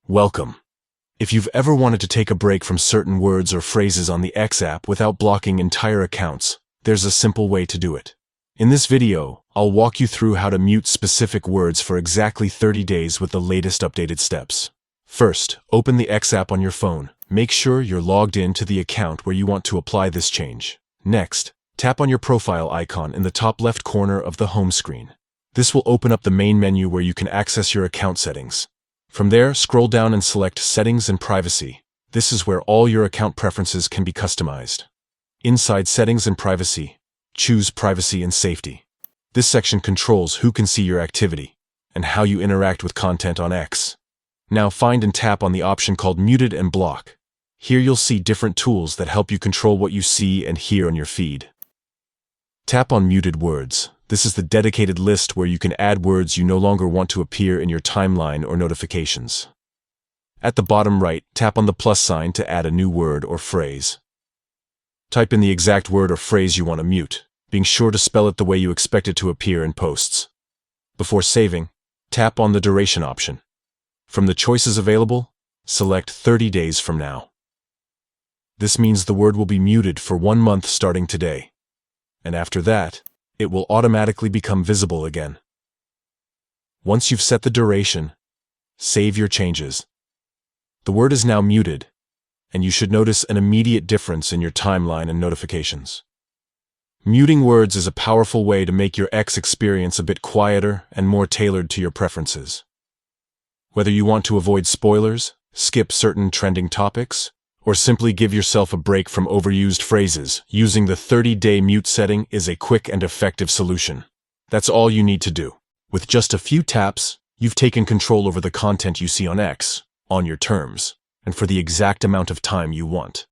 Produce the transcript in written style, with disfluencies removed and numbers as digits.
Welcome. If you've ever wanted to take a break from certain words or phrases on the X app without blocking entire accounts, there's a simple way to do it. In this video, I'll walk you through how to mute specific words for exactly 30 days with the latest updated steps. First, open the X app on your phone. Make sure you're logged in to the account where you want to apply this change. Next, tap on your profile icon in the top left corner of the home screen. This will open up the main menu where you can access your account settings. From there, scroll down and select Settings and Privacy. This is where all your account preferences can be customized. Inside Settings and Privacy, choose Privacy and Safety. This section controls who can see your activity and how you interact with content on X. Now find and tap on the option called Muted and Block. Here you'll see different tools that help you control what you see and hear on your feed. Tap on Muted Words. This is the dedicated list where you can add words you no longer want to appear in your timeline or notifications. At the bottom right, tap on the plus sign to add a new word or phrase. Type in the exact word or phrase you want to mute, being sure to spell it the way you expect it to appear in posts. Before saving, tap on the duration option. From the choices available, select 30 days from now. This means the word will be muted for 1 month starting today. And after that, it will automatically become visible again. Once you've set the duration, save your changes. The word is now muted, and you should notice an immediate difference in your timeline and notifications. Muting words is a powerful way to make your X experience a bit quieter and more tailored to your preferences. Whether you want to avoid spoilers, skip certain trending topics, or simply give yourself a break from overused phrases, using the 30-day mute setting is a quick and effective solution. That's all you need to do. With just a few taps, you've taken control over the content you see on X, on your terms, and for the exact amount of time you want.